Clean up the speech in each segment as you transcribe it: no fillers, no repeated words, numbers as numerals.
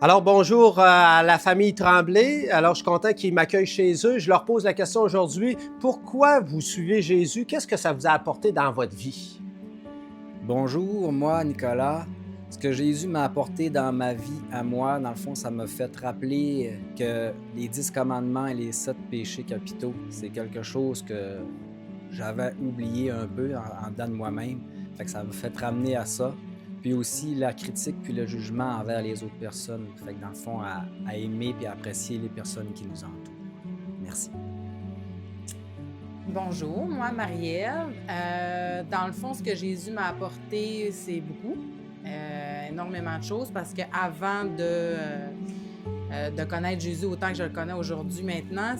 Alors, bonjour à la famille Tremblay. Alors, je suis content qu'ils m'accueillent chez eux. Je leur pose la question aujourd'hui, pourquoi vous suivez Jésus? Qu'est-ce que ça vous a apporté dans votre vie? Bonjour, moi Nicolas. Ce que Jésus m'a apporté dans ma vie à moi, dans le fond, ça m'a fait rappeler que les 10 commandements et les 7 péchés capitaux, c'est quelque chose que j'avais oublié un peu en dedans de moi-même. Fait que ça m'a fait ramener à ça. Puis aussi la critique puis le jugement envers les autres personnes. Fait que dans le fond, à aimer puis à apprécier les personnes qui nous entourent. Merci. Bonjour, moi Marielle. Dans le fond, ce que Jésus m'a apporté, c'est beaucoup, énormément de choses, parce qu'avant de connaître Jésus autant que je le connais aujourd'hui maintenant,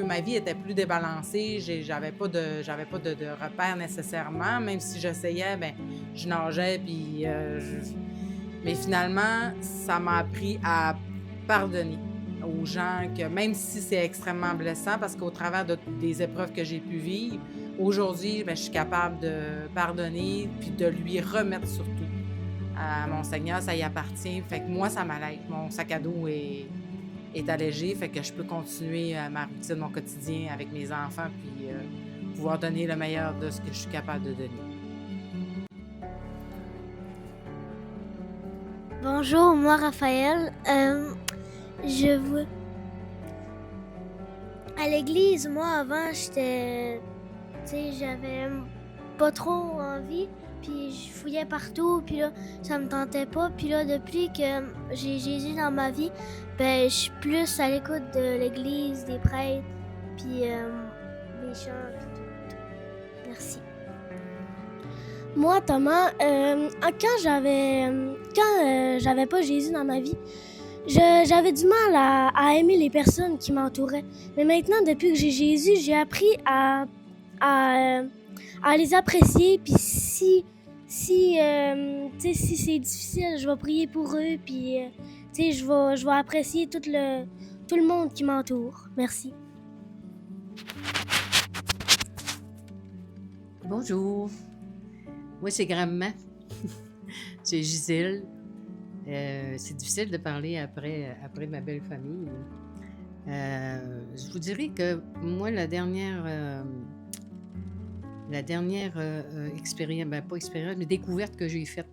ma vie était plus débalancée, j'avais pas de repères nécessairement, même si j'essayais, je nageais, puis mais finalement, ça m'a appris à pardonner aux gens, que même si c'est extrêmement blessant, parce qu'au travers des épreuves que j'ai pu vivre, aujourd'hui, je suis capable de pardonner puis de lui remettre surtout à mon Seigneur, ça y appartient. Fait que moi, ça m'allège. Mon sac à dos est allégé, fait que je peux continuer ma routine, mon quotidien avec mes enfants, puis pouvoir donner le meilleur de ce que je suis capable de donner. Bonjour, moi Raphaël. À l'église, moi avant, j'avais pas trop envie, puis je fouillais partout, puis là, ça me tentait pas. Puis là, depuis que j'ai Jésus dans ma vie, je suis plus à l'écoute de l'église, des prêtres, puis des chants, puis tout. Merci. Moi, Thomas, quand j'avais pas Jésus dans ma vie, j'avais du mal à aimer les personnes qui m'entouraient. Mais maintenant, depuis que j'ai Jésus, j'ai appris à les apprécier. Puis si c'est difficile, je vais prier pour eux. Puis je vais apprécier tout le monde qui m'entoure. Merci. Bonjour. Moi, c'est grand-maman. C'est Gisèle. C'est difficile de parler après ma belle famille. Je vous dirais que moi, la dernière expérience, pas expérience, mais découverte que j'ai faite,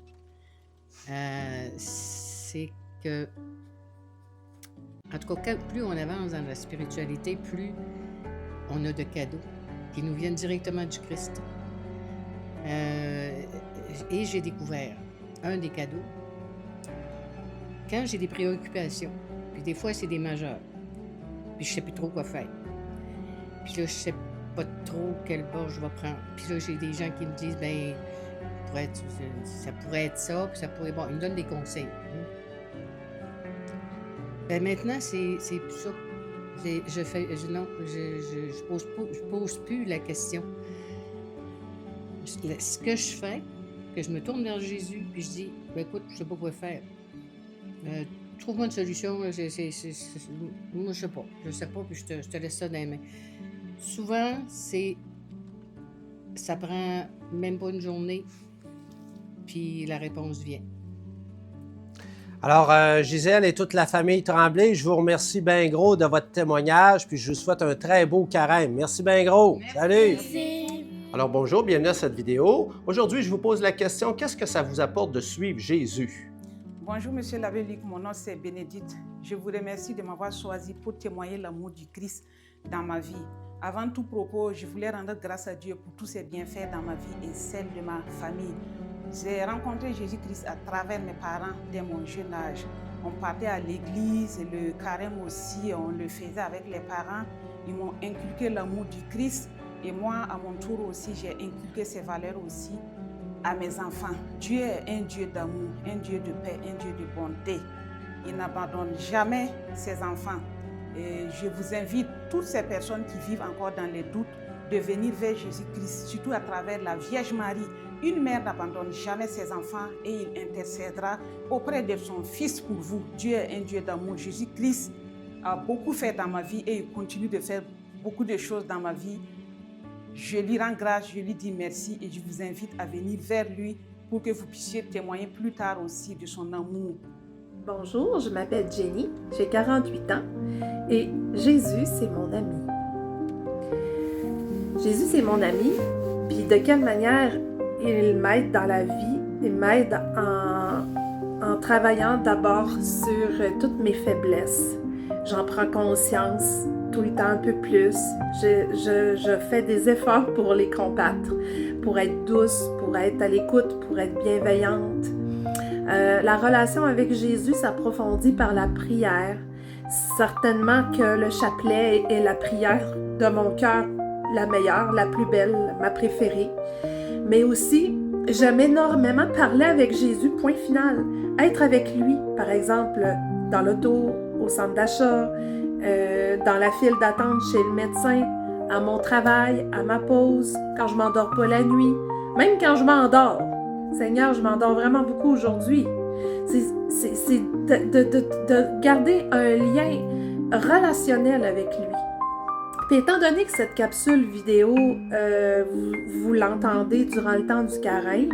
c'est que, en tout cas, plus on avance dans la spiritualité, plus on a de cadeaux qui nous viennent directement du Christ. Et j'ai découvert un des cadeaux. Quand j'ai des préoccupations, puis des fois c'est des majeures, puis je sais plus trop quoi faire, puis là je sais pas trop quel bord je vais prendre, puis là j'ai des gens qui me disent ça pourrait être ça, puis ça pourrait, bon, ils me donnent des conseils. Maintenant c'est plus ça. Je pose plus la question. Ce que je fais, que je me tourne vers Jésus, puis je dis, écoute, je sais pas quoi faire. Trouve-moi une solution. Moi, je sais pas, puis je te laisse ça dans les mains. Souvent, ça prend même pas une journée, puis la réponse vient. Alors, Gisèle et toute la famille Tremblay, je vous remercie bien gros de votre témoignage, puis je vous souhaite un très beau carême. Merci bien gros. Merci. Salut! Merci. Alors, bonjour, bienvenue à cette vidéo. Aujourd'hui, je vous pose la question, qu'est-ce que ça vous apporte de suivre Jésus? Bonjour, Monsieur l'abbé Luc, mon nom c'est Bénédicte. Je vous remercie de m'avoir choisi pour témoigner l'amour du Christ dans ma vie. Avant tout propos, je voulais rendre grâce à Dieu pour tous ses bienfaits dans ma vie et celle de ma famille. J'ai rencontré Jésus-Christ à travers mes parents dès mon jeune âge. On partait à l'église, le carême aussi, on le faisait avec les parents. Ils m'ont inculqué l'amour du Christ et moi, à mon tour aussi, j'ai inculqué ces valeurs aussi à mes enfants. Dieu est un Dieu d'amour, un Dieu de paix, un Dieu de bonté. Il n'abandonne jamais ses enfants. Et je vous invite, toutes ces personnes qui vivent encore dans les doutes, de venir vers Jésus-Christ, surtout à travers la Vierge Marie. Une mère n'abandonne jamais ses enfants et il intercédera auprès de son Fils pour vous. Dieu est un Dieu d'amour. Jésus-Christ a beaucoup fait dans ma vie et il continue de faire beaucoup de choses dans ma vie. Je lui rends grâce, je lui dis merci et je vous invite à venir vers lui pour que vous puissiez témoigner plus tard aussi de son amour. Bonjour, je m'appelle Jenny, j'ai 48 ans et Jésus, c'est mon ami. Jésus, c'est mon ami, puis de quelle manière il m'aide dans la vie? Il m'aide en travaillant d'abord sur toutes mes faiblesses. J'en prends conscience tout le temps un peu plus. Je fais des efforts pour les combattre, pour être douce, pour être à l'écoute, pour être bienveillante. La relation avec Jésus s'approfondit par la prière. Certainement que le chapelet est la prière de mon cœur, la meilleure, la plus belle, ma préférée. Mais aussi, j'aime énormément parler avec Jésus, point final. Être avec lui, par exemple, dans l'auto, au centre d'achat, dans la file d'attente chez le médecin, à mon travail, à ma pause, quand je m'endors pas la nuit, même quand je m'endors. Seigneur, je m'endors vraiment beaucoup aujourd'hui. C'est de garder un lien relationnel avec lui. Puis étant donné que cette capsule vidéo, vous l'entendez durant le temps du carême,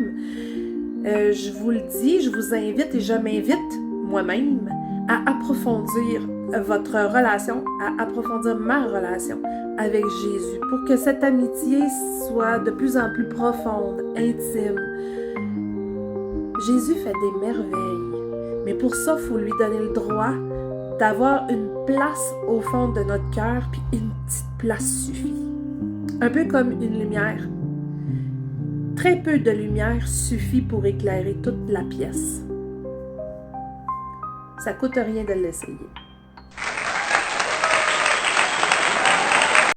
je vous le dis, je vous invite et je m'invite moi-même à approfondir votre relation, à approfondir ma relation avec Jésus pour que cette amitié soit de plus en plus profonde, intime. Jésus fait des merveilles, mais pour ça, il faut lui donner le droit d'avoir une place au fond de notre cœur, puis une petite place suffit. Un peu comme une lumière. Très peu de lumière suffit pour éclairer toute la pièce. Ça coûte rien de l'essayer.